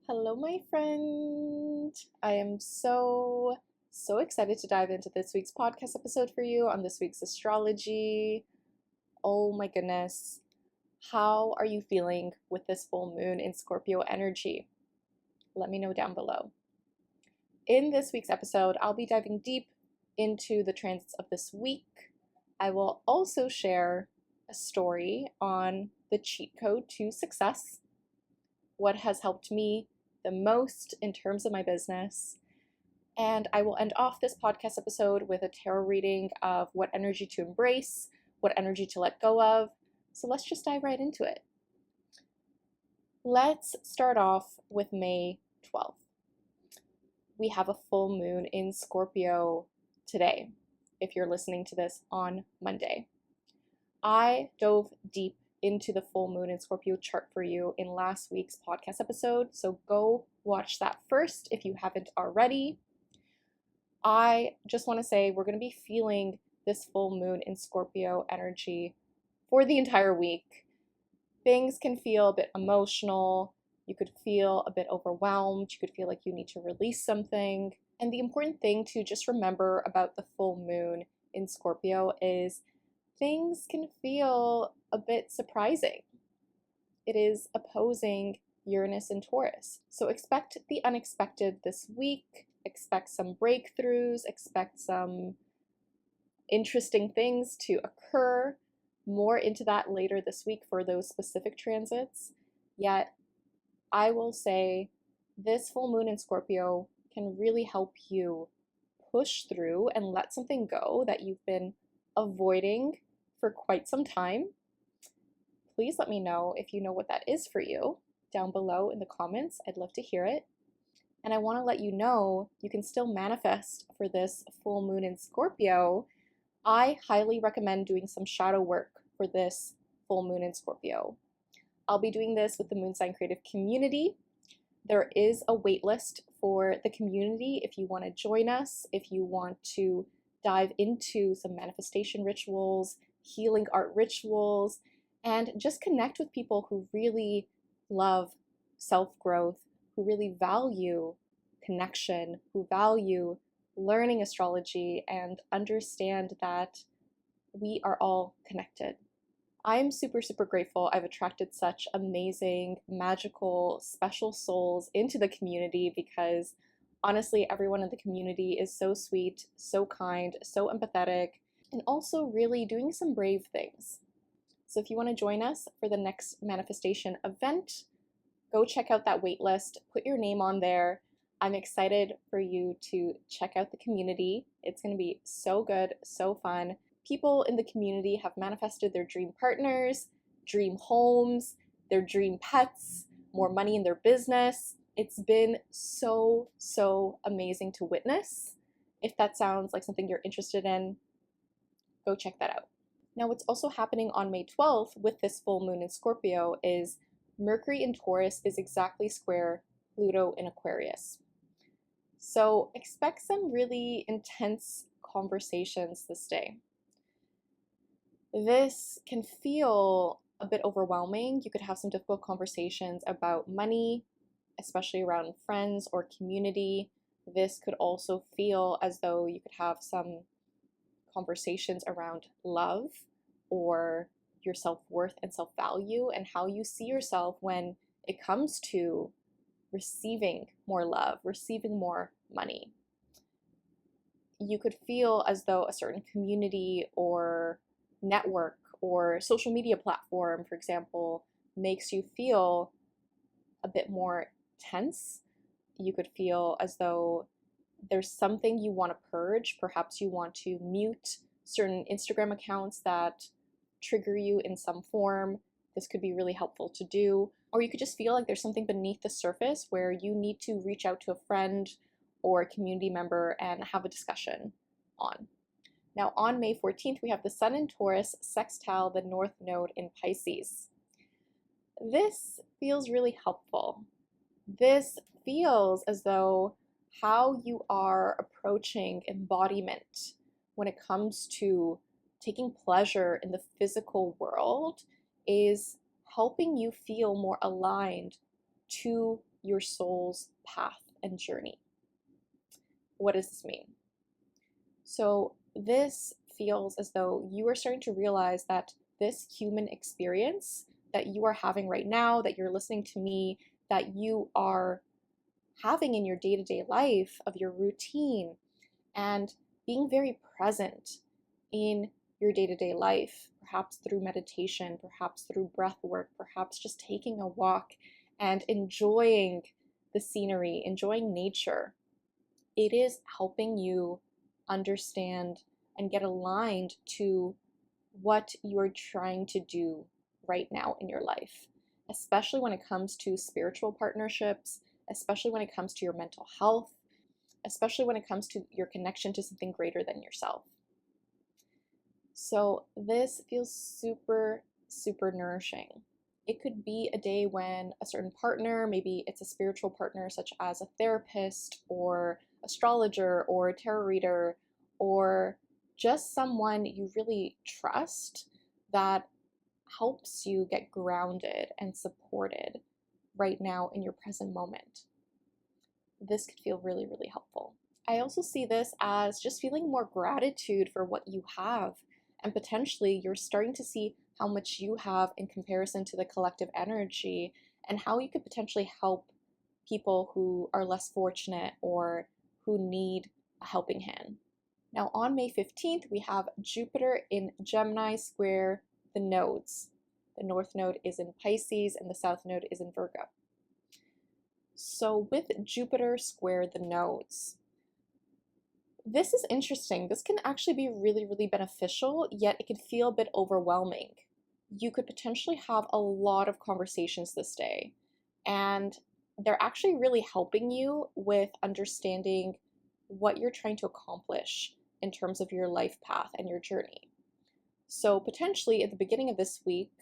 Hello, my friend. I am so excited to dive into this week's podcast episode for you on this week's astrology. Oh my goodness. How are you feeling with this full moon in Scorpio energy? Let me know down below. In this week's episode, I'll be diving deep into the transits of this week. I will also share a story on the cheat code to success, what has helped me the most in terms of my business. And I will end off this podcast episode with a tarot reading of what energy to embrace, what energy to let go of. So let's just dive right into it. Let's start off with May 12th. We have a full moon in Scorpio today, if you're listening to this on Monday. I dove deep into the full moon in Scorpio chart for you in last week's podcast episode, so go watch that first if you haven't already. I just want to say we're going to be feeling this full moon in Scorpio energy for the entire week. Things can feel a bit emotional. You could feel a bit overwhelmed. You could feel like you need to release something. And the important thing to just remember about the full moon in Scorpio is things can feel a bit surprising. It is opposing Uranus and Taurus. So expect the unexpected this week. Expect some breakthroughs. Expect some interesting things to occur. More into that later this week for those specific transits. Yet, I will say this full moon in Scorpio can really help you push through and let something go that you've been avoiding for quite some time. Please let me know if you know what that is for you down below in the comments. I'd love to hear it. And I want to let you know you can still manifest for this full moon in Scorpio. I highly recommend doing some shadow work for this full moon in Scorpio. I'll be doing this with the Moon Sign Creative community. There is a waitlist for the community if you want to join us, if you want to dive into some manifestation rituals, healing art rituals, and just connect with people who really love self-growth, who really value connection, who value learning astrology and understand that we are all connected. I'm super grateful I've attracted such amazing, magical, special souls into the community because honestly, everyone in the community is so sweet, so kind, so empathetic, and also really doing some brave things. So if you want to join us for the next manifestation event, go check out that waitlist, put your name on there. I'm excited for you to check out the community. It's going to be so good, so fun. People in the community have manifested their dream partners, dream homes, their dream pets, more money in their business. It's been so amazing to witness. If that sounds like something you're interested in, go check that out. Now, what's also happening on May 12th with this full moon in Scorpio is Mercury in Taurus is exactly square Pluto in Aquarius. So expect some really intense conversations this day. This can feel a bit overwhelming. You could have some difficult conversations about money, especially around friends or community. This could also feel as though you could have some conversations around love or your self-worth and self-value and how you see yourself when it comes to receiving more love, receiving more money. You could feel as though a certain community or network or social media platform, for example, makes you feel a bit more tense. You could feel as though there's something you want to purge. Perhaps you want to mute certain Instagram accounts that trigger you in some form. This could be really helpful to do. Or you could just feel like there's something beneath the surface where you need to reach out to a friend or a community member and have a discussion on. Now on May 14th, we have the Sun in Taurus sextile the North Node in Pisces. This feels really helpful. This feels as though how you are approaching embodiment when it comes to taking pleasure in the physical world is helping you feel more aligned to your soul's path and journey. What does this mean? So this feels as though you are starting to realize that this human experience that you are having right now, that you're listening to me, that you are having in your day-to-day life of your routine, and being very present in your day-to-day life, perhaps through meditation, perhaps through breath work, perhaps just taking a walk and enjoying the scenery, enjoying nature. It is helping you understand and get aligned to what you're trying to do right now in your life, especially when it comes to spiritual partnerships, especially when it comes to your mental health, especially when it comes to your connection to something greater than yourself. So this feels super, super nourishing. It could be a day when a certain partner, maybe it's a spiritual partner such as a therapist or astrologer or a tarot reader, or just someone you really trust that helps you get grounded and supported right now in your present moment. This could feel really, really helpful. I also see this as just feeling more gratitude for what you have, and potentially you're starting to see how much you have in comparison to the collective energy, and how you could potentially help people who are less fortunate or who need a helping hand. Now on May 15th, we have Jupiter in Gemini square the nodes. The north node is in Pisces and the south node is in Virgo. So with Jupiter square the nodes, this is interesting. This can actually be really, really beneficial, yet it can feel a bit overwhelming. You could potentially have a lot of conversations this day, and they're actually really helping you with understanding what you're trying to accomplish in terms of your life path and your journey. So potentially at the beginning of this week,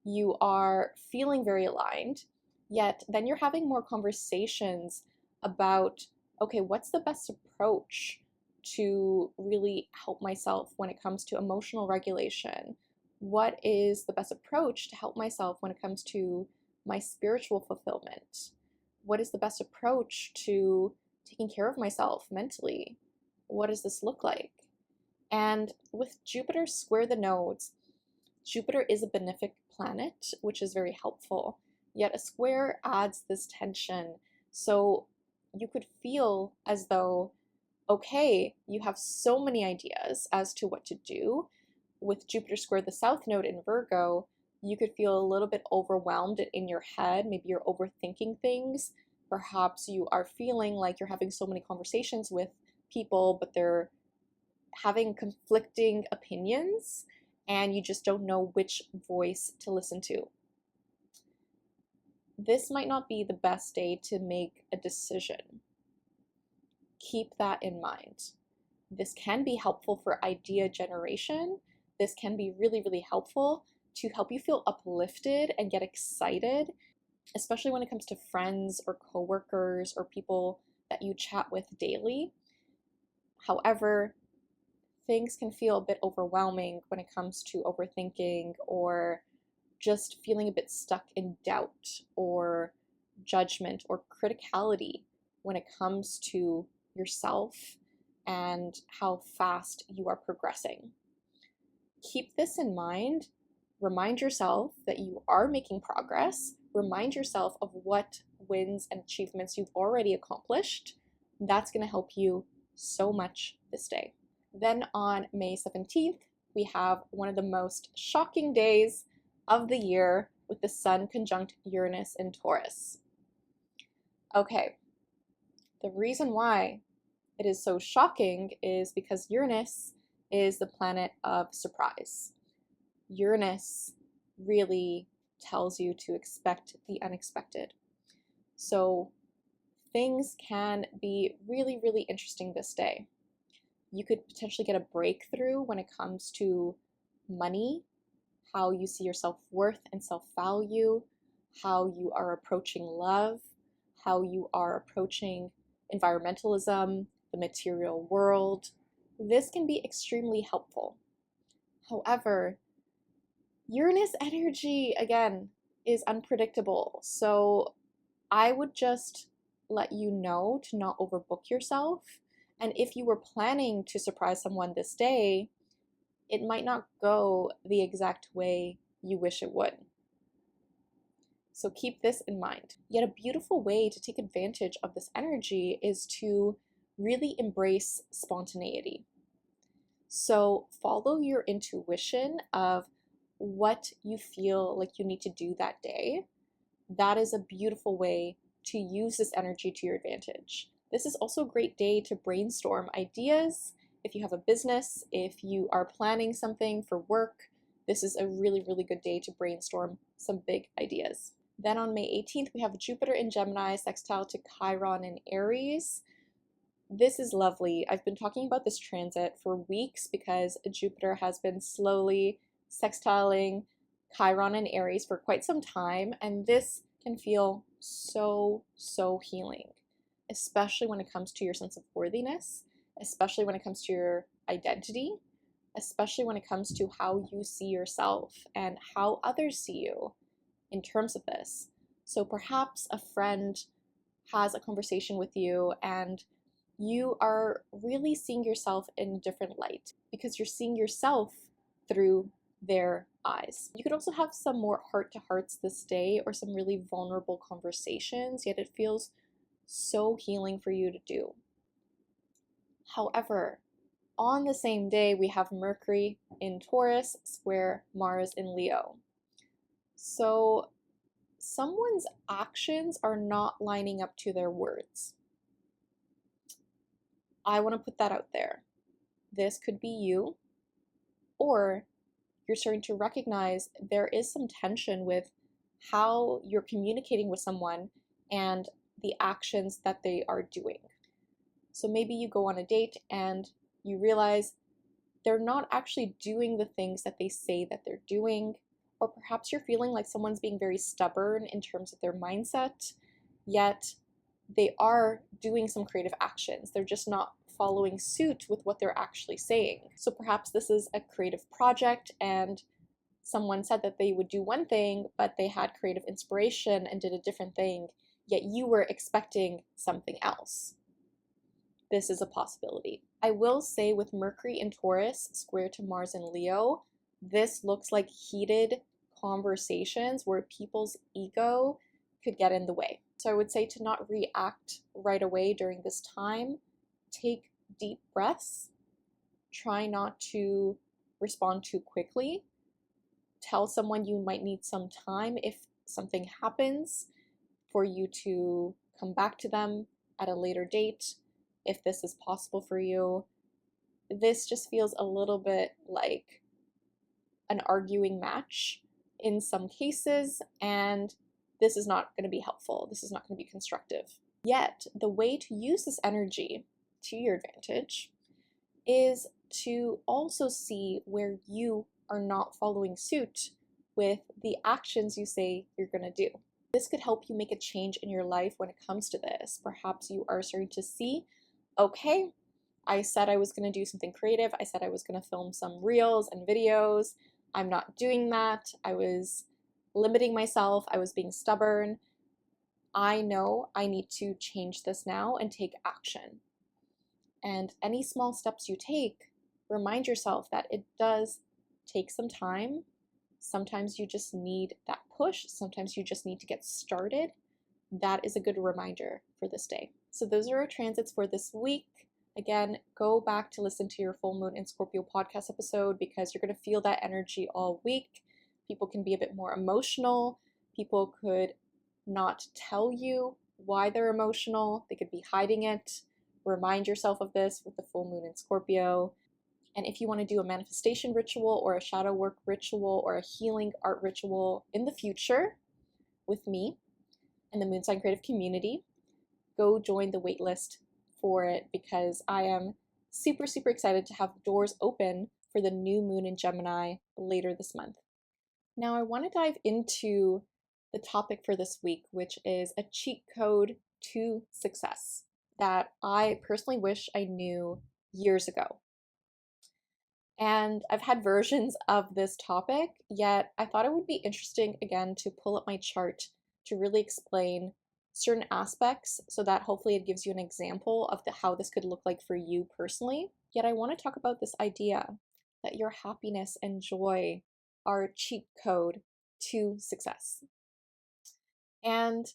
you are feeling very aligned, yet then you're having more conversations about, okay, what's the best approach to really help myself when it comes to emotional regulation? What is the best approach to help myself when it comes to my spiritual fulfillment? What is the best approach to taking care of myself mentally? What does this look like? And with Jupiter square the nodes, Jupiter is a benefic planet, which is very helpful, yet a square adds this tension. So you could feel as though, okay, you have so many ideas as to what to do. With Jupiter square the south node in Virgo, you could feel a little bit overwhelmed in your head. Maybe you're overthinking things. Perhaps you are feeling like you're having so many conversations with people, but they're having conflicting opinions, and you just don't know which voice to listen to. This might not be the best day to make a decision. Keep that in mind. This can be helpful for idea generation. This can be really, really helpful to help you feel uplifted and get excited, especially when it comes to friends or coworkers or people that you chat with daily. However, things can feel a bit overwhelming when it comes to overthinking or just feeling a bit stuck in doubt or judgment or criticality when it comes to yourself and how fast you are progressing. Keep this in mind. Remind yourself that you are making progress. Remind yourself of what wins and achievements you've already accomplished. That's going to help you so much this day. Then on May 17th, we have one of the most shocking days of the year with the Sun conjunct Uranus in Taurus. Okay, the reason why it is so shocking is because Uranus is the planet of surprise. Uranus really tells you to expect the unexpected. So things can be really, really interesting this day. You could potentially get a breakthrough when it comes to money, how you see your self-worth and self-value, how you are approaching love, how you are approaching environmentalism, the material world. This can be extremely helpful. However, Uranus energy, again, is unpredictable. So I would just let you know to not overbook yourself. And if you were planning to surprise someone this day, it might not go the exact way you wish it would. So keep this in mind. Yet a beautiful way to take advantage of this energy is to really embrace spontaneity. So follow your intuition of what you feel like you need to do that day. That is a beautiful way to use this energy to your advantage. This is also a great day to brainstorm ideas. If you have a business, if you are planning something for work, this is a really, really good day to brainstorm some big ideas. Then on May 18th, we have Jupiter in Gemini sextile to Chiron in Aries. This is lovely. I've been talking about this transit for weeks because Jupiter has been slowly sextiling Chiron in Aries for quite some time, and this can feel so, so healing, especially when it comes to your sense of worthiness, especially when it comes to your identity, especially when it comes to how you see yourself and how others see you in terms of this. So perhaps a friend has a conversation with you and you are really seeing yourself in a different light because you're seeing yourself through their eyes. You could also have some more heart-to-hearts this day or some really vulnerable conversations, yet it feels so healing for you to do. However, on the same day, we have Mercury in Taurus square Mars in Leo. So someone's actions are not lining up to their words. I want to put that out there. This could be you, or you're starting to recognize there is some tension with how you're communicating with someone and the actions that they are doing. So maybe you go on a date and you realize they're not actually doing the things that they say that they're doing, or perhaps you're feeling like someone's being very stubborn in terms of their mindset, yet they are doing some creative actions. They're just not following suit with what they're actually saying. So perhaps this is a creative project and someone said that they would do one thing, but they had creative inspiration and did a different thing, yet you were expecting something else. This is a possibility. I will say with Mercury in Taurus square to Mars in Leo, this looks like heated conversations where people's ego could get in the way. So I would say to not react right away during this time. Take deep breaths. Try not to respond too quickly. Tell someone you might need some time if something happens for you to come back to them at a later date, if this is possible for you. This just feels a little bit like an arguing match in some cases, and this is not going to be helpful. This is not going to be constructive. Yet, the way to use this energy to your advantage is to also see where you are not following suit with the actions you say you're going to do. This could help you make a change in your life when it comes to this. Perhaps you are starting to see, okay, I said I was going to do something creative. I said I was going to film some reels and videos. I'm not doing that. I was limiting myself. I was being stubborn. I know I need to change this now and take action. And any small steps you take, remind yourself that it does take some time. Sometimes you just need that push. Sometimes you just need to get started. That is a good reminder for this day. So those are our transits for this week. Again, go back to listen to your full moon in Scorpio podcast episode because you're going to feel that energy all week. People can be a bit more emotional. People could not tell you why they're emotional. They could be hiding it. Remind yourself of this with the full moon in Scorpio. And if you want to do a manifestation ritual or a shadow work ritual or a healing art ritual in the future with me and the Moon Sign Creative community, go join the waitlist for it because I am super, super excited to have doors open for the new moon in Gemini later this month. Now I want to dive into the topic for this week, which is a cheat code to success that I personally wish I knew years ago. And I've had versions of this topic, yet I thought it would be interesting again to pull up my chart to really explain certain aspects so that hopefully it gives you an example of how this could look like for you personally. Yet I want to talk about this idea that your happiness and joy are a cheat code to success. And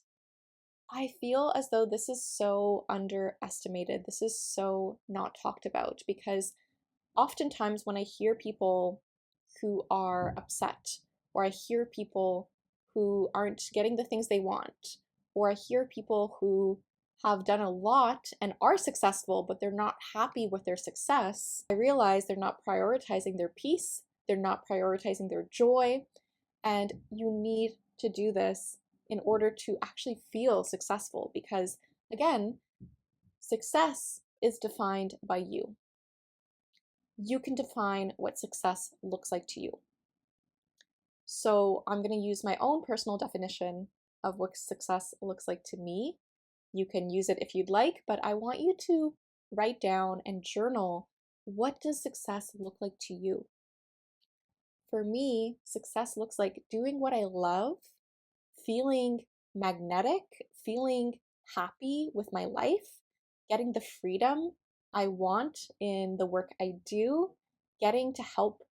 I feel as though this is so underestimated. This is so not talked about, because oftentimes when I hear people who are upset, or I hear people who aren't getting the things they want, or I hear people who have done a lot and are successful, but they're not happy with their success, I realize they're not prioritizing their peace, they're not prioritizing their joy, and you need to do this in order to actually feel successful, because again, success is defined by you. You can define what success looks like to you. So I'm going to use my own personal definition of what success looks like to me. You can use it if you'd like, but I want you to write down and journal, what does success look like to you? For me, success looks like doing what I love, feeling magnetic, feeling happy with my life, getting the freedom I want in the work I do, getting to help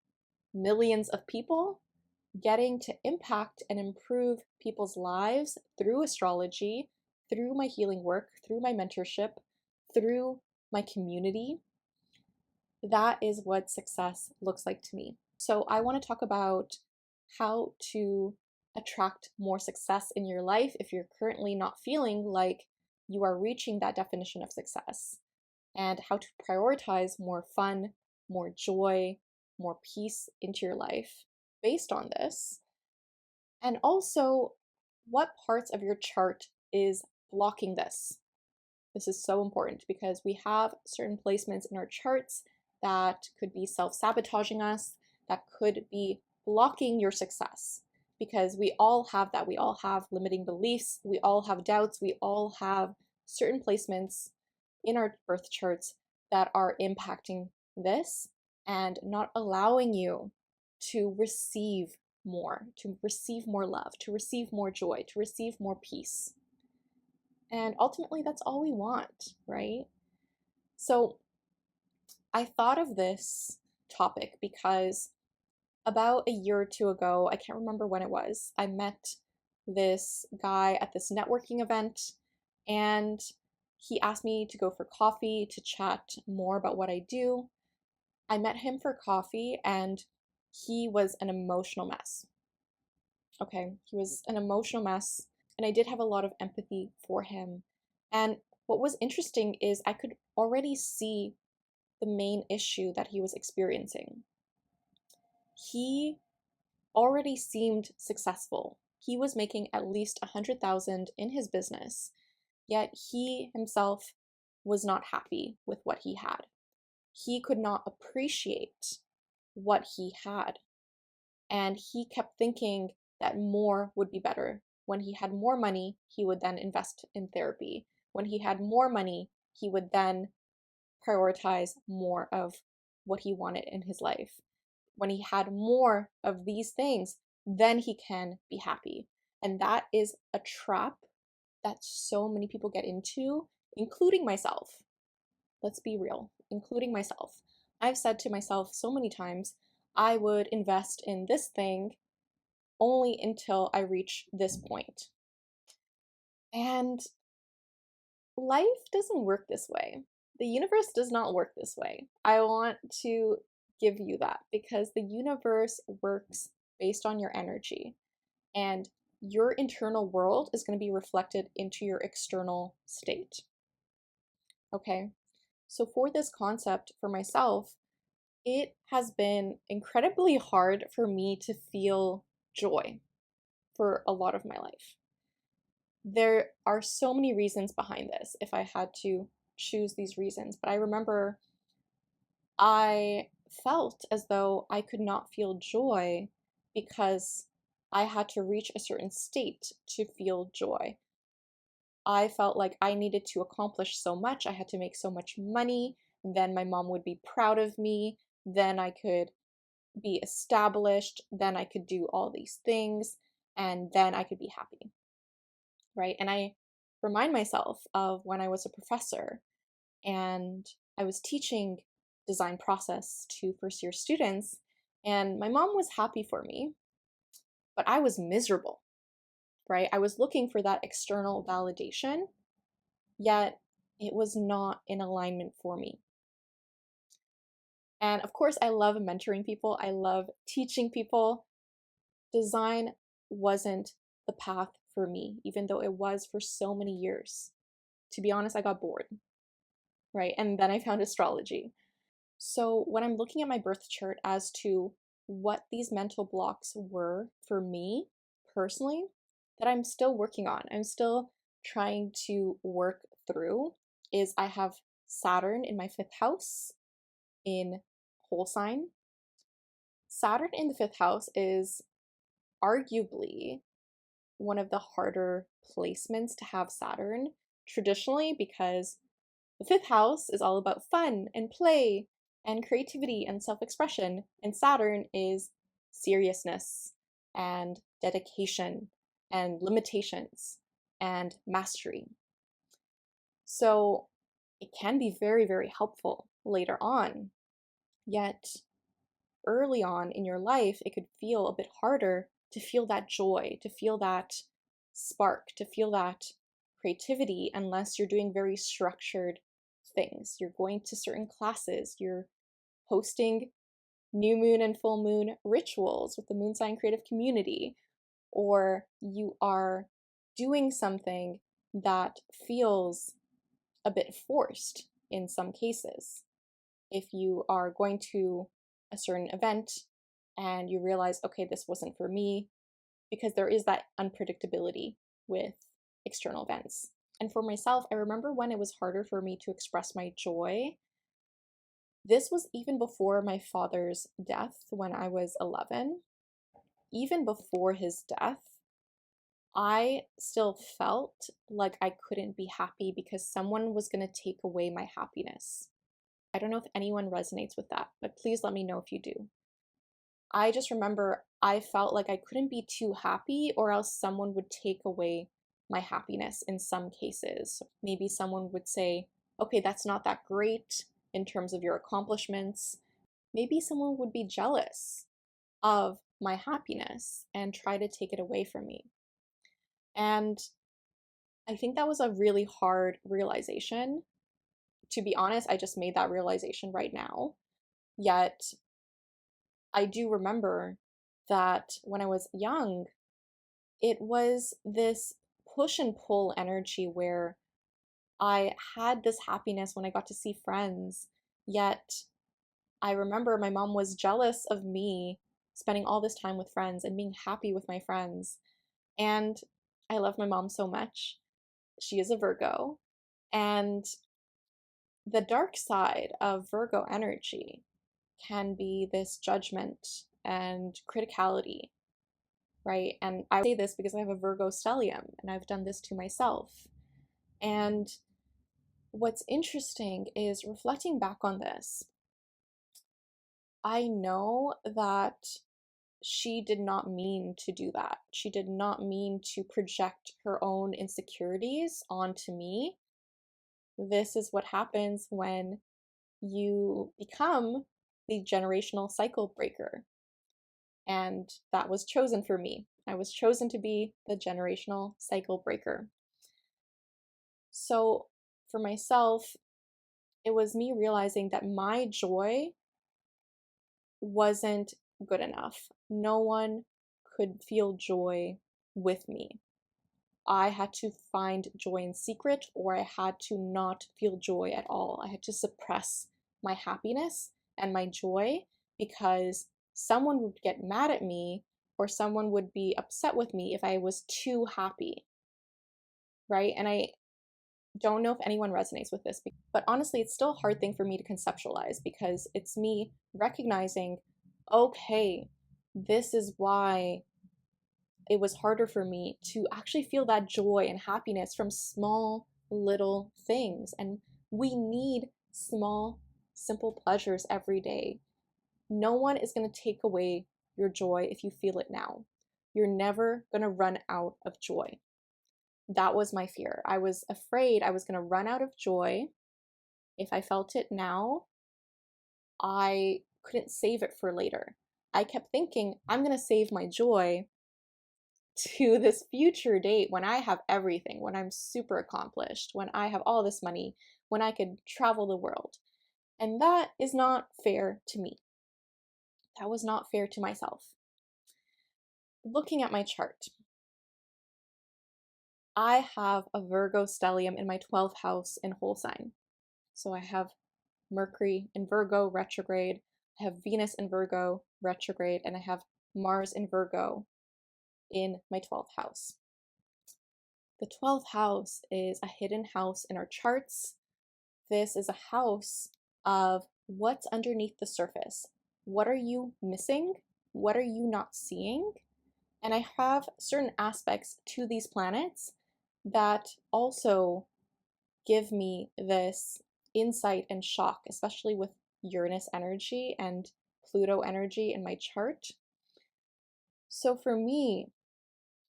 millions of people, getting to impact and improve people's lives through astrology, through my healing work, through my mentorship, through my community. That is what success looks like to me. So I want to talk about how to attract more success in your life if you're currently not feeling like you are reaching that definition of success, and how to prioritize more fun, more joy, more peace into your life based on this. And also, what parts of your chart is blocking this? This is so important because we have certain placements in our charts that could be self-sabotaging us, that could be blocking your success, because we all have that. We all have limiting beliefs, we all have doubts, we all have certain placements in our birth charts that are impacting this and not allowing you to receive more love, to receive more joy, to receive more peace. And ultimately, that's all we want, right? So I thought of this topic because about a year or two ago, I can't remember when it was, I met this guy at this networking event, and he asked me to go for coffee to chat more about what I do. I met him for coffee, and he was an emotional mess. Okay, he was an emotional mess, and I did have a lot of empathy for him. And what was interesting is I could already see the main issue that he was experiencing. He already seemed successful. He was making at least 100,000 in his business, yet he himself was not happy with what he had. He could not appreciate what he had. And he kept thinking that more would be better. When he had more money, he would then invest in therapy. When he had more money, he would then prioritize more of what he wanted in his life. When he had more of these things, then he can be happy. And that is a trap that so many people get into, including myself. Let's be real, including myself. I've said to myself so many times, I would invest in this thing only until I reach this point. And life doesn't work this way. The universe does not work this way. I want to give you that, because the universe works based on your energy, and your internal world is going to be reflected into your external state. Okay, so for this concept for myself, it has been incredibly hard for me to feel joy for a lot of my life. There are so many reasons behind this if I had to choose these reasons, but I remember I felt as though I could not feel joy because I had to reach a certain state to feel joy. I felt like I needed to accomplish so much. I had to make so much money. Then my mom would be proud of me. Then I could be established. Then I could do all these things. And then I could be happy. Right? And I remind myself of when I was a professor and I was teaching design process to first year students, and my mom was happy for me, but I was miserable, right? I was looking for that external validation, yet it was not in alignment for me. And of course, I love mentoring people. I love teaching people. Design wasn't the path for me, even though it was for so many years. To be honest, I got bored, right? And then I found astrology. So when I'm looking at my birth chart as to what these mental blocks were for me personally, that I'm still working on, I'm still trying to work through, is I have Saturn in my 5th house in whole sign. Saturn in the 5th house is arguably one of the harder placements to have Saturn traditionally, because the 5th house is all about fun and play and creativity and self-expression, and Saturn is seriousness and dedication and limitations and mastery. So it can be very, very helpful later on, yet early on in your life, it could feel a bit harder to feel that joy, to feel that spark, to feel that creativity, unless you're doing very structured things. You're going to certain classes, you're hosting new moon and full moon rituals with the moon sign creative community, or you are doing something that feels a bit forced in some cases. If you are going to a certain event and you realize, okay, this wasn't for me, because there is that unpredictability with external events. And for myself, I remember when it was harder for me to express my joy. This was even before my father's death when I was 11. Even before his death, I still felt like I couldn't be happy because someone was going to take away my happiness. I don't know if anyone resonates with that, but please let me know if you do. I just remember I felt like I couldn't be too happy or else someone would take away my happiness in some cases. Maybe someone would say, okay, that's not that great in terms of your accomplishments. Maybe someone would be jealous of my happiness and try to take it away from me. And I think that was a really hard realization. To be honest, I just made that realization right now. Yet I do remember that when I was young, it was this push and pull energy where I had this happiness when I got to see friends, yet I remember my mom was jealous of me spending all this time with friends and being happy with my friends. And I love my mom so much. She is a Virgo. And the dark side of Virgo energy can be this judgment and criticality, right? And I say this because I have a Virgo stellium and I've done this to myself. And what's interesting is reflecting back on this, I know that she did not mean to do that. She did not mean to project her own insecurities onto me. This is what happens when you become the generational cycle breaker. And that was chosen for me. I was chosen to be the generational cycle breaker. So for myself, it was me realizing that my joy wasn't good enough. No one could feel joy with me. I had to find joy in secret, or I had to not feel joy at all. I had to suppress my happiness and my joy because someone would get mad at me or someone would be upset with me if I was too happy, right? And I don't know if anyone resonates with this, but honestly, it's still a hard thing for me to conceptualize because it's me recognizing, okay, this is why it was harder for me to actually feel that joy and happiness from small little things. And we need small, simple pleasures every day. No one is going to take away your joy if you feel it now. You're never going to run out of joy. That was my fear. I was afraid I was going to run out of joy. If I felt it now, I couldn't save it for later. I kept thinking, I'm going to save my joy to this future date when I have everything, when I'm super accomplished, when I have all this money, when I could travel the world. And that is not fair to me. That was not fair to myself. Looking at my chart, I have a Virgo stellium in my 12th house in whole sign. So I have Mercury in Virgo retrograde, I have Venus in Virgo retrograde, and I have Mars in Virgo in my 12th house. The 12th house is a hidden house in our charts. This is a house of what's underneath the surface. What are you missing? What are you not seeing? And I have certain aspects to these planets that also give me this insight and shock, especially with Uranus energy and Pluto energy in my chart. So for me,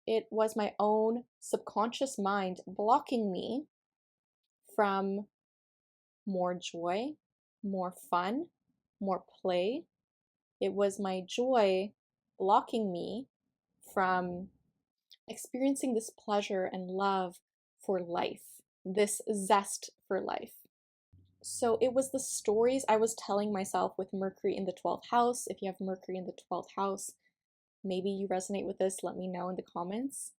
it was my own subconscious mind blocking me from more joy, more fun, more play. It was my joy blocking me from experiencing this pleasure and love for life, this zest for life. So it was the stories I was telling myself with Mercury in the 12th house. If you have Mercury in the 12th house, maybe you resonate with this, let me know in the comments.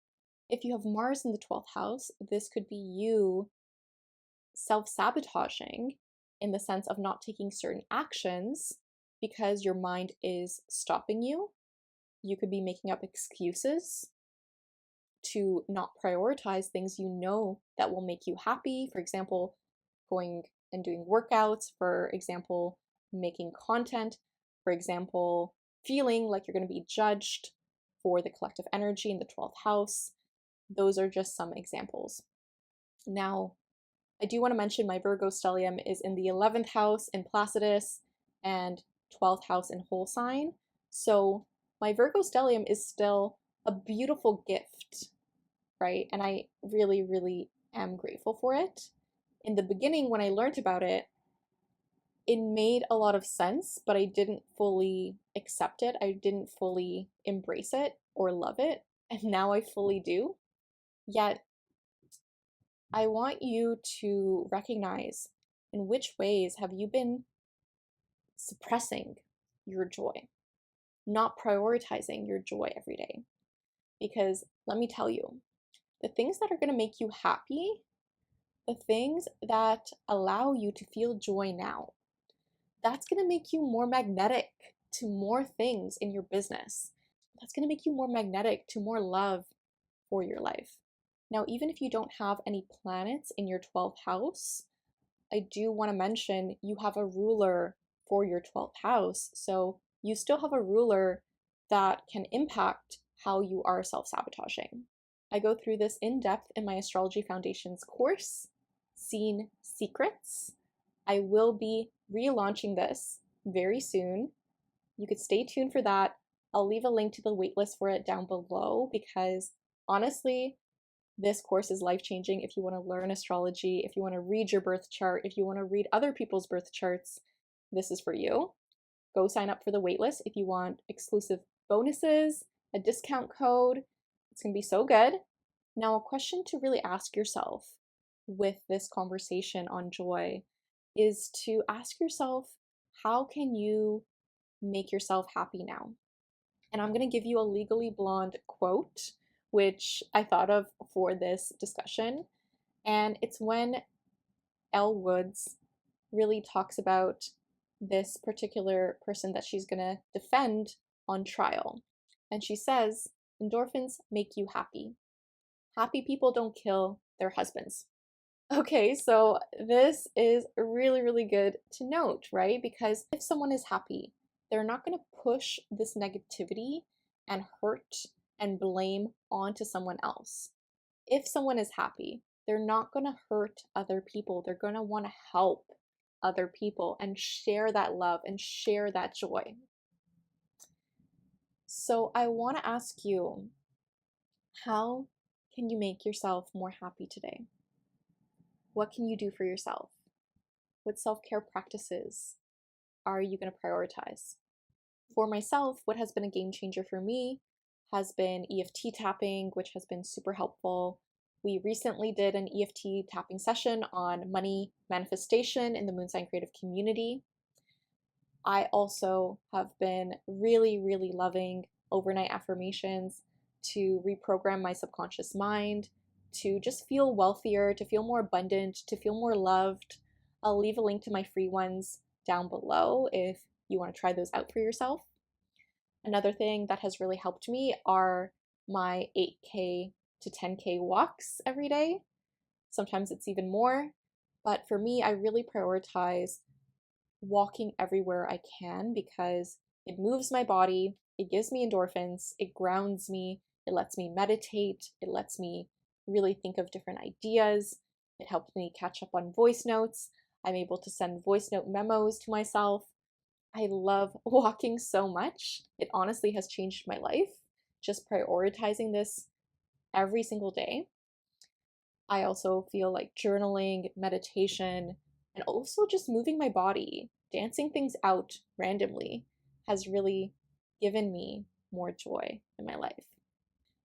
If you have Mars in the 12th house, this could be you self-sabotaging in the sense of not taking certain actions because your mind is stopping you. You could be making up excuses to not prioritize things you know that will make you happy. For example, going and doing workouts, for example, making content, for example, feeling like you're going to be judged for the collective energy in the 12th house. Those are just some examples. Now, I do want to mention my Virgo stellium is in the 11th house in Placidus and 12th house in whole sign. So my Virgo stellium is still a beautiful gift, right? And I really, really am grateful for it. In the beginning, when I learned about it, it made a lot of sense, but I didn't fully accept it. I didn't fully embrace it or love it. And now I fully do. Yet, I want you to recognize in which ways have you been suppressing your joy, not prioritizing your joy every day. Because let me tell you, the things that are going to make you happy, the things that allow you to feel joy now, that's going to make you more magnetic to more things in your business. That's going to make you more magnetic to more love for your life. Now, even if you don't have any planets in your 12th house, I do want to mention you have a ruler for your 12th house. So you still have a ruler that can impact how you are self-sabotaging. I go through this in depth in my Astrology Foundations course, Seen Secrets. I will be relaunching this very soon. You could stay tuned for that. I'll leave a link to the waitlist for it down below because honestly, this course is life-changing. If you want to learn astrology, if you want to read your birth chart, if you want to read other people's birth charts, this is for you. Go sign up for the waitlist if you want exclusive bonuses, a discount code. It's going to be so good. Now, a question to really ask yourself with this conversation on joy is to ask yourself, how can you make yourself happy now? And I'm going to give you a Legally Blonde quote, which I thought of for this discussion. And it's when Elle Woods really talks about this particular person that she's going to defend on trial. And she says, endorphins make you happy. Happy people don't kill their husbands. Okay, so this is really, really good to note, right? Because if someone is happy, they're not going to push this negativity and hurt and blame onto someone else. If someone is happy, they're not going to hurt other people. They're going to want to help other people and share that love and share that joy. So I want to ask you, how can you make yourself more happy today? What can you do for yourself? What self-care practices are you going to prioritize? For myself, what has been a game changer for me has been EFT tapping, which has been super helpful. We recently did an EFT tapping session on money manifestation in the Moon Sign Creative community. I also have been really loving overnight affirmations to reprogram my subconscious mind, to just feel wealthier, to feel more abundant, to feel more loved. I'll leave a link to my free ones down below if you want to try those out for yourself. Another thing that has really helped me are my 8K to 10K walks every day. Sometimes it's even more, but for me, I really prioritize walking everywhere I can because it moves my body, it gives me endorphins, it grounds me, it lets me meditate, it lets me really think of different ideas, it helps me catch up on voice notes. I'm able to send voice note memos to myself. I love walking so much. It honestly has changed my life, just prioritizing this every single day. I also feel like journaling, meditation, and also just moving my body, dancing things out randomly has really given me more joy in my life.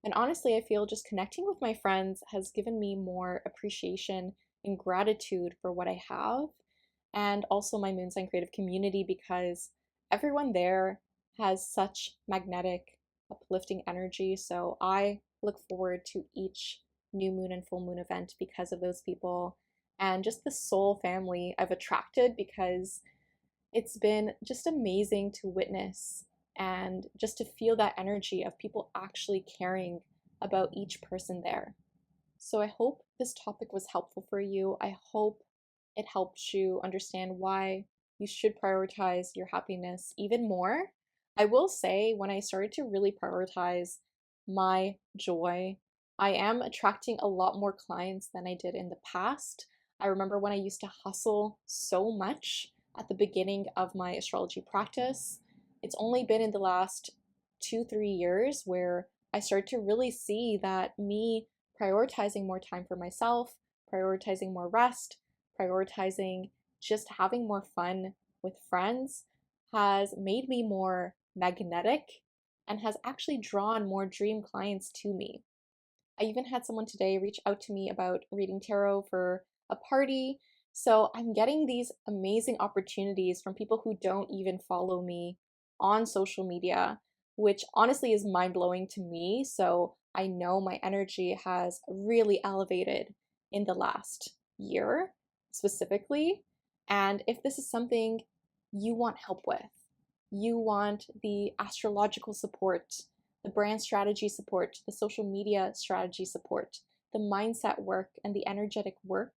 And honestly, I feel just connecting with my friends has given me more appreciation and gratitude for what I have, and also my Moon Sign Creative community because everyone there has such magnetic, uplifting energy. So I look forward to each new moon and full moon event because of those people and just the soul family I've attracted, because it's been just amazing to witness and just to feel that energy of people actually caring about each person there. So I hope this topic was helpful for you. I hope it helps you understand why you should prioritize your happiness even more. I will say, when I started to really prioritize my joy, I am attracting a lot more clients than I did in the past. I remember when I used to hustle so much at the beginning of my astrology practice. It's only been in the last 2-3 years where I started to really see that me prioritizing more time for myself, prioritizing more rest, prioritizing just having more fun with friends has made me more magnetic and has actually drawn more dream clients to me. I even had someone today reach out to me about reading tarot for a party. So I'm getting these amazing opportunities from people who don't even follow me on social media, which honestly is mind blowing to me. So I know my energy has really elevated in the last year specifically. And if this is something you want help with, you want the astrological support, the brand strategy support, the social media strategy support, the mindset work, and the energetic work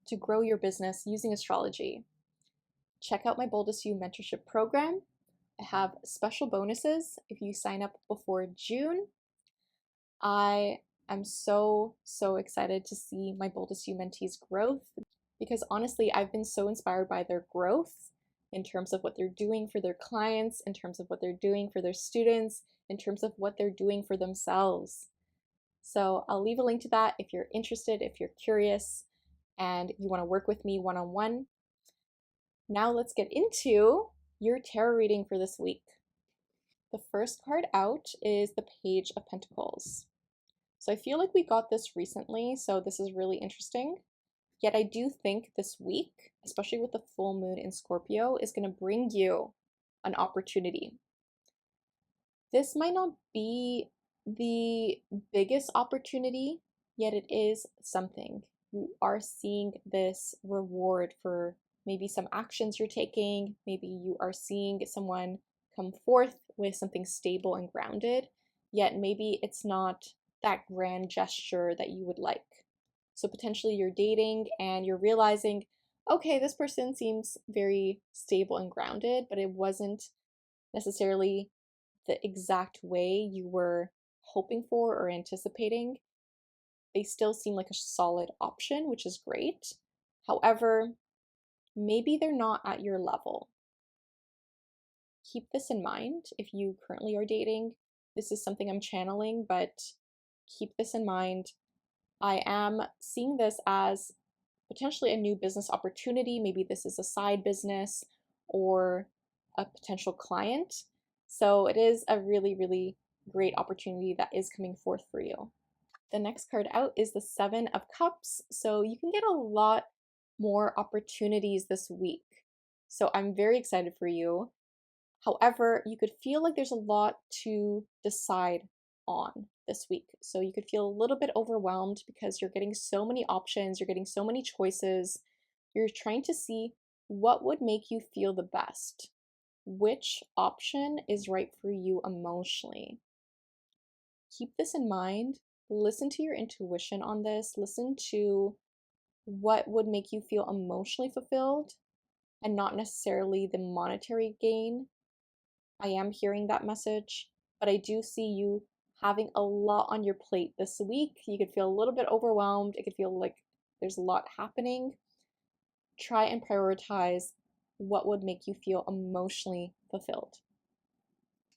to grow your business using astrology, check out my Boldest You mentorship program. I have special bonuses if you sign up before June. I am so excited to see my Boldest You mentees' growth because honestly, I've been so inspired by their growth in terms of what they're doing for their clients, in terms of what they're doing for their students, in terms of what they're doing for themselves. So I'll leave a link to that if you're interested, if you're curious, and you want to work with me one-on-one. Now let's get into your tarot reading for this week. The first card out is the Page of Pentacles. So I feel like we got this recently, so this is really interesting. Yet I do think this week, especially with the full moon in Scorpio, is going to bring you an opportunity. This might not be the biggest opportunity, yet it is something. You are seeing this reward for maybe some actions you're taking. Maybe you are seeing someone come forth with something stable and grounded, yet maybe it's not that grand gesture that you would like. So potentially you're dating and you're realizing, okay, this person seems very stable and grounded, but it wasn't necessarily the exact way you were hoping for or anticipating. They still seem like a solid option, which is great. However, maybe they're not at your level. Keep this in mind if you currently are dating. This is something I'm channeling, but keep this in mind. I am seeing this as potentially a new business opportunity. Maybe this is a side business or a potential client. So it is a really, really great opportunity that is coming forth for you. The next card out is the Seven of Cups. So you can get a lot more opportunities this week. So I'm very excited for you. However, you could feel like there's a lot to decide on this week. So you could feel a little bit overwhelmed because you're getting so many options, you're getting so many choices. You're trying to see what would make you feel the best. Which option is right for you emotionally? Keep this in mind. Listen to your intuition on this. Listen to what would make you feel emotionally fulfilled and not necessarily the monetary gain. I am hearing that message, but I do see you having a lot on your plate this week. You could feel a little bit overwhelmed. It could feel like there's a lot happening. Try and prioritize what would make you feel emotionally fulfilled.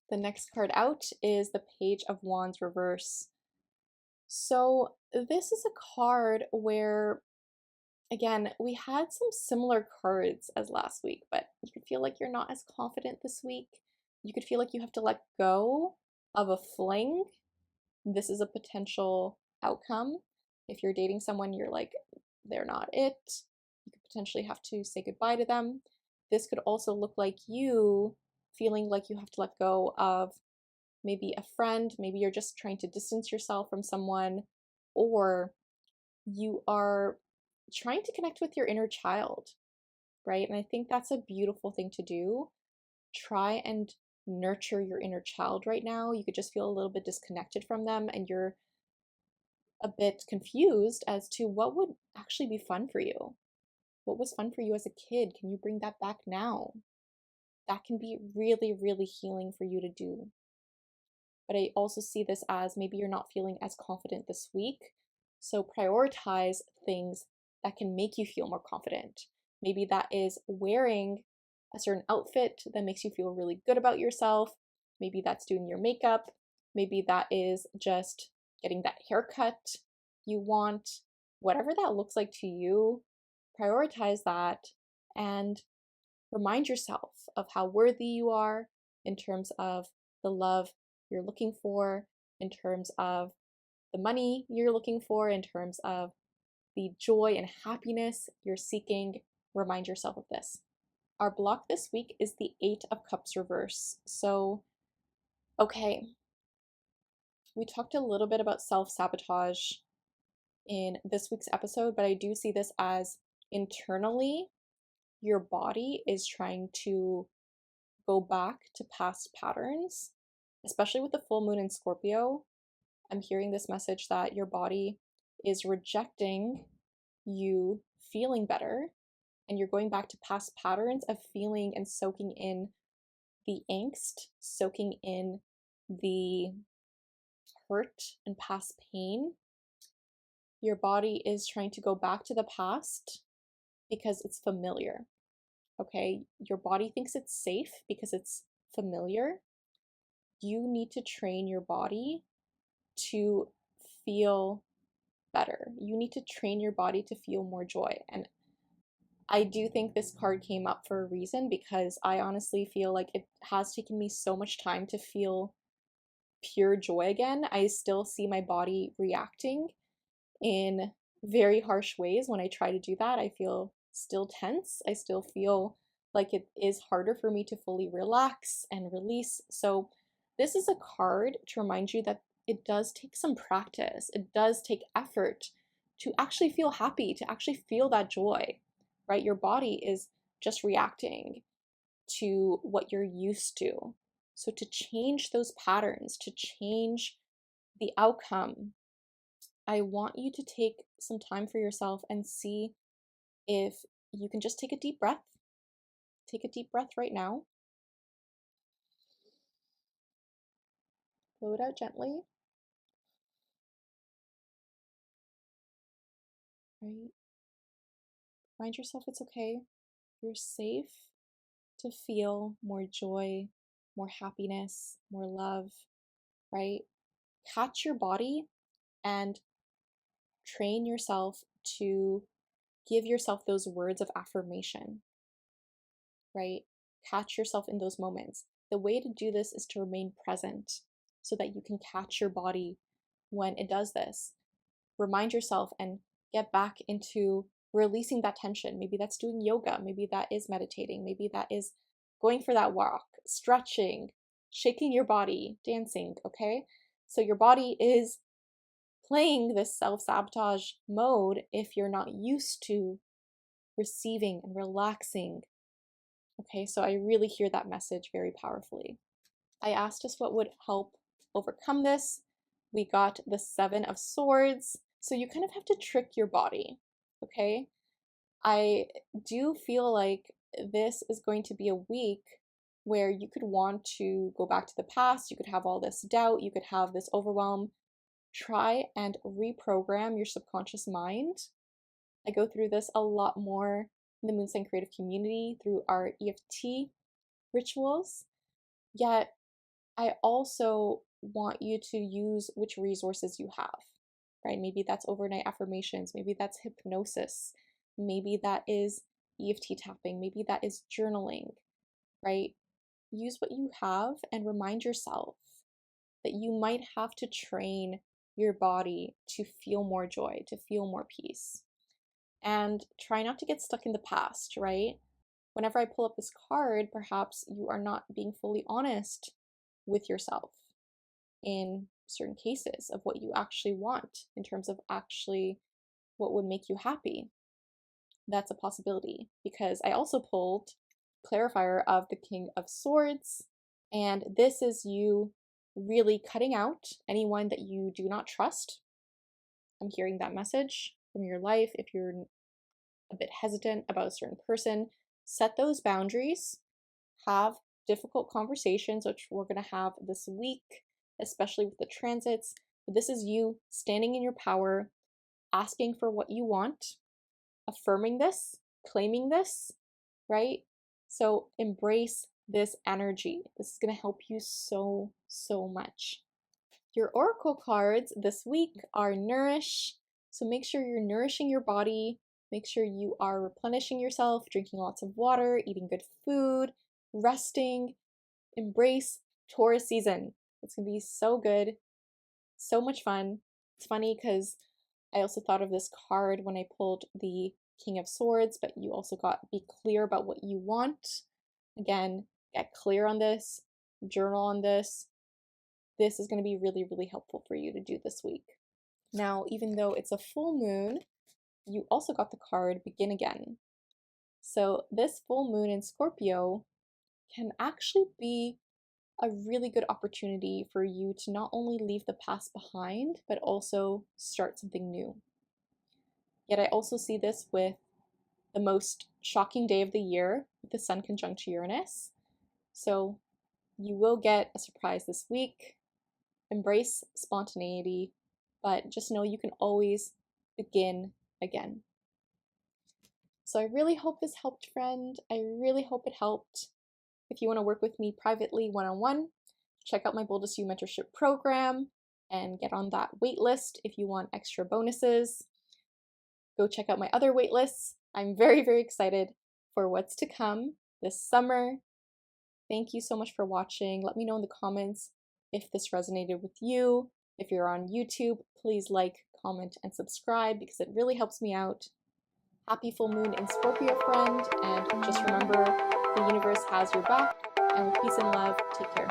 The next card out is the Page of Wands reverse. So this is a card where, again, we had some similar cards as last week, but you could feel like you're not as confident this week. You could feel like you have to let go of a fling. This is a potential outcome. If you're dating someone, you're like, they're not it. You could potentially have to say goodbye to them. This could also look like you feeling like you have to let go of maybe a friend. Maybe you're just trying to distance yourself from someone, or you are trying to connect with your inner child, right? And I think that's a beautiful thing to do. Try and nurture your inner child right now. You could just feel a little bit disconnected from them and you're a bit confused as to what would actually be fun for you. What was fun for you as a kid? Can you bring that back now? That can be really, really healing for you to do. But I also see this as maybe you're not feeling as confident this week. So prioritize things that can make you feel more confident. Maybe that is wearing a certain outfit that makes you feel really good about yourself. Maybe that's doing your makeup. Maybe that is just getting that haircut you want. Whatever that looks like to you, prioritize that and remind yourself of how worthy you are in terms of the love you're looking for, in terms of the money you're looking for, in terms of the joy and happiness you're seeking. Remind yourself of this. Our block this week is the Eight of Cups reverse. So, okay, we talked a little bit about self-sabotage in this week's episode, but I do see this as internally, your body is trying to go back to past patterns, especially with the full moon in Scorpio. I'm hearing this message that your body is rejecting you feeling better, and you're going back to past patterns of feeling and soaking in the angst, soaking in the hurt and past pain. Your body is trying to go back to the past because it's familiar. Okay, your body thinks it's safe because it's familiar. You need to train your body to feel better. You need to train your body to feel more joy. And I do think this card came up for a reason because I honestly feel like it has taken me so much time to feel pure joy again. I still see my body reacting in very harsh ways when I try to do that. I feel still tense. I still feel like it is harder for me to fully relax and release. So this is a card to remind you that it does take some practice. It does take effort to actually feel happy, to actually feel that joy, right? Your body is just reacting to what you're used to. So to change those patterns, to change the outcome, I want you to take some time for yourself and see if you can just take a deep breath. Take a deep breath right now. Blow it out gently. Right? Remind yourself it's okay. You're safe to feel more joy, more happiness, more love, right? Catch your body and train yourself to give yourself those words of affirmation, right? Catch yourself in those moments. The way to do this is to remain present so that you can catch your body when it does this. Remind yourself and get back into releasing that tension. Maybe that's doing yoga. Maybe that is meditating. Maybe that is going for that walk, stretching, shaking your body, dancing, okay? So your body is playing this self-sabotage mode if you're not used to receiving and relaxing. Okay, so I really hear that message very powerfully. I asked us what would help overcome this. We got the 7 of Swords. So you kind of have to trick your body, okay? I do feel like this is going to be a week where you could want to go back to the past. You could have all this doubt. You could have this overwhelm. Try and reprogram your subconscious mind. I go through this a lot more in the Moon Sign Creative community through our EFT rituals. Yet, I also want you to use which resources you have, right? Maybe that's overnight affirmations. Maybe that's hypnosis. Maybe that is EFT tapping. Maybe that is journaling, right? Use what you have and remind yourself that you might have to train your body to feel more joy, to feel more peace. And try not to get stuck in the past, right? Whenever I pull up this card, perhaps you are not being fully honest with yourself in certain cases of what you actually want in terms of actually what would make you happy. That's a possibility because I also pulled clarifier of the King of Swords, and this is you really cutting out anyone that you do not trust. I'm hearing that message from your life. If you're a bit hesitant about a certain person, set those boundaries, have difficult conversations, which we're going to have this week, especially with the transits. But this is you standing in your power, asking for what you want, affirming this, claiming this, right? So embrace this energy. This is going to help you so, so much. Your oracle cards this week are Nourish. So make sure you're nourishing your body. Make sure you are replenishing yourself, drinking lots of water, eating good food, resting. Embrace Taurus season. It's going to be so good, so much fun. It's funny because I also thought of this card when I pulled the King of Swords, but you also got be clear about what you want. Again, get clear on this, journal on this. This is going to be really, really helpful for you to do this week. Now, even though it's a full moon, you also got the card Begin Again. So this full moon in Scorpio can actually be a really good opportunity for you to not only leave the past behind, but also start something new. Yet I also see this with the most shocking day of the year, with the Sun conjunct Uranus. So you will get a surprise this week. Embrace spontaneity, but just know you can always begin again. So I really hope this helped, friend. I really hope it helped. If you want to work with me privately one-on-one, check out my Boldest You mentorship program and get on that wait list if you want extra bonuses. Go check out my other wait lists. I'm very, very excited for what's to come this summer. Thank you so much for watching. Let me know in the comments if this resonated with you. If you're on YouTube, please like, comment, and subscribe because it really helps me out. Happy full moon in Scorpio, friend, and just remember, the universe has your back, and with peace and love, take care.